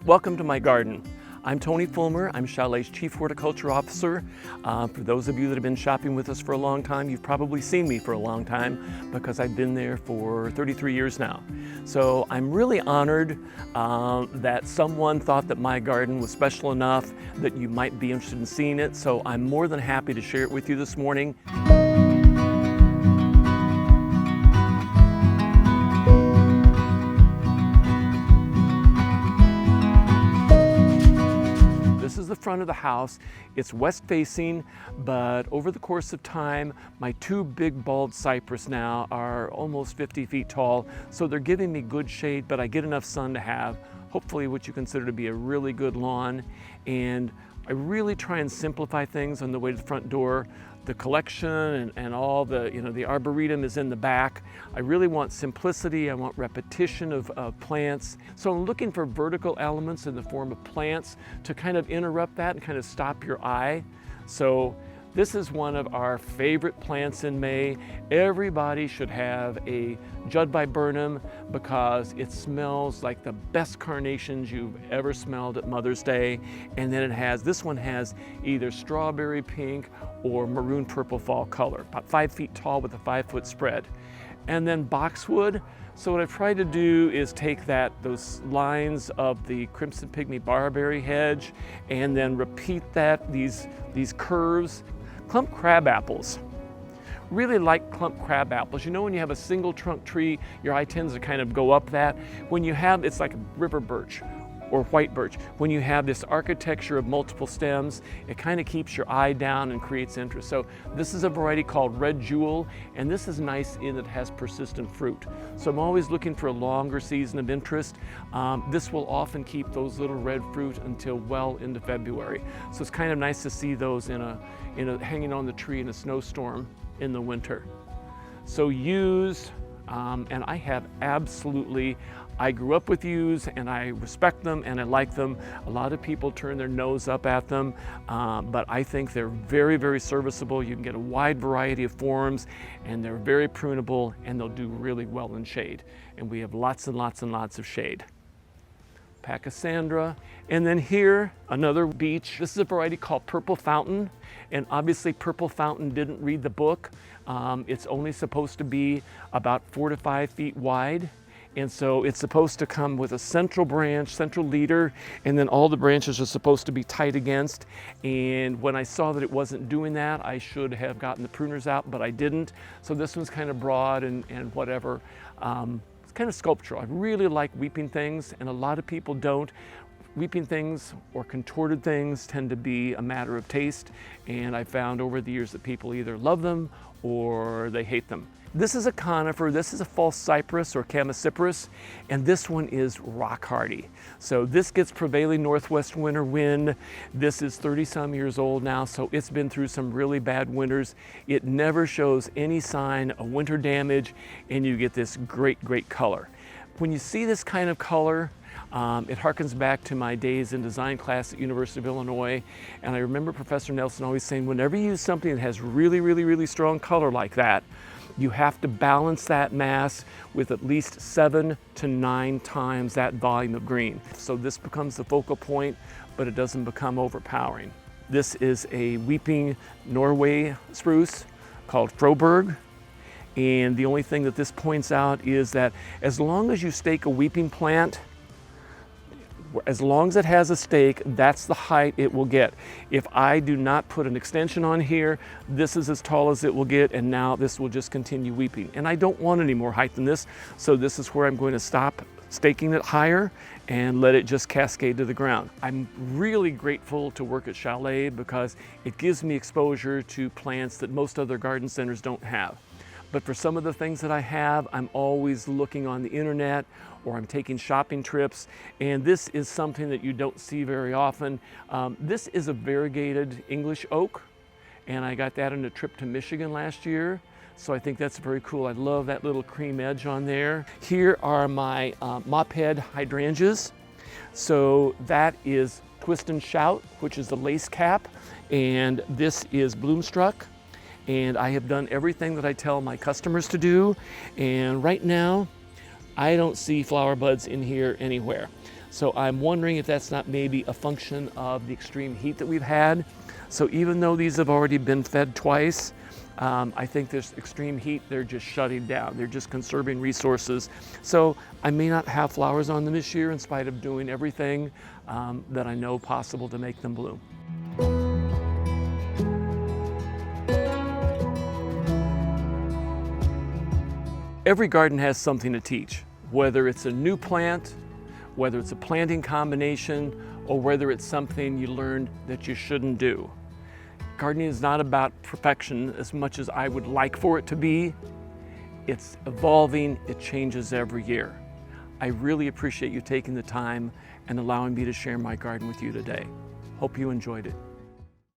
Welcome to my garden. I'm Tony Fulmer. I'm Chalet's Chief Horticulture Officer. For those of you that have been shopping with us for a long time, you've probably seen me for a long time because I've been there for 33 years now. So I'm really honored that someone thought that my garden was special enough that you might be interested in seeing it. So I'm more than happy to share it with you this morning. This is the front of the house. It's west facing, but over the course of time, my two big bald cypress now are almost 50 feet tall. So they're giving me good shade, but I get enough sun to have hopefully what you consider to be a really good lawn. And I really try and simplify things on the way to the front door. The collection and all the arboretum is in the back. I really want simplicity. I want repetition of plants. So I'm looking for vertical elements in the form of plants to kind of interrupt that and kind of stop your eye. So this is one of our favorite plants in May. Everybody should have a Judd viburnum because it smells like the best carnations you've ever smelled at Mother's Day. And then this one has either strawberry pink or maroon purple fall color, about 5 feet tall with a 5-foot spread. And then boxwood. So what I've tried to do is take those lines of the crimson pygmy barberry hedge and then repeat these curves. Clump crab apples. Really like clump crab apples. You know when you have a single trunk tree, your eye tends to kind of go up that. When you have, it's like river birch or white birch. When you have this architecture of multiple stems, it kind of keeps your eye down and creates interest. So this is a variety called Red Jewel, and this is nice in that it has persistent fruit. So I'm always looking for a longer season of interest. This will often keep those little red fruit until well into February. So it's kind of nice to see those hanging on the tree in a snowstorm in the winter. So yews, and I grew up with yews and I respect them and I like them. A lot of people turn their nose up at them, but I think they're very, very serviceable. You can get a wide variety of forms and they're very prunable and they'll do really well in shade. And we have lots and lots and lots of shade. Pachysandra, and then here, another beech. This is a variety called Purple Fountain, and obviously Purple Fountain didn't read the book. It's only supposed to be about 4 to 5 feet wide, and so it's supposed to come with a central branch, central leader, and then all the branches are supposed to be tight against. And when I saw that it wasn't doing that, I should have gotten the pruners out, but I didn't. So this one's kind of broad and whatever. It's kind of sculptural. I really like weeping things, and a lot of people don't. Weeping things or contorted things tend to be a matter of taste, and I found over the years that people either love them or they hate them. This is a conifer. This is a false cypress or chamaecyparis, and this one is rock hardy. So this gets prevailing northwest winter wind. This is 30-some years old now, so it's been through some really bad winters. It never shows any sign of winter damage, and you get this great, great color. When you see this kind of color, it harkens back to my days in design class at University of Illinois, and I remember Professor Nelson always saying, whenever you use something that has really, really, really strong color like that, you have to balance that mass with at least 7 to 9 times that volume of green. So this becomes the focal point, but it doesn't become overpowering. This is a weeping Norway spruce called Froberg. And the only thing that this points out is that as long as you stake a weeping plant, as long as it has a stake, that's the height it will get. If I do not put an extension on here, this is as tall as it will get, and now this will just continue weeping. And I don't want any more height than this, so this is where I'm going to stop staking it higher and let it just cascade to the ground. I'm really grateful to work at Chalet because it gives me exposure to plants that most other garden centers don't have. But for some of the things that I have, I'm always looking on the internet or I'm taking shopping trips, and this is something that you don't see very often. This is a variegated English oak, and I got that on a trip to Michigan last year. So I think that's very cool. I love that little cream edge on there. Here are my mop-head hydrangeas. So that is Twist and Shout, which is the lace cap, and this is Bloomstruck. And I have done everything that I tell my customers to do. And right now, I don't see flower buds in here anywhere. So I'm wondering if that's not maybe a function of the extreme heat that we've had. So even though these have already been fed twice, I think there's extreme heat, they're just shutting down. They're just conserving resources. So I may not have flowers on them this year in spite of doing everything that I know possible to make them bloom. Every garden has something to teach, whether it's a new plant, whether it's a planting combination, or whether it's something you learned that you shouldn't do. Gardening is not about perfection as much as I would like for it to be. It's evolving, it changes every year. I really appreciate you taking the time and allowing me to share my garden with you today. Hope you enjoyed it.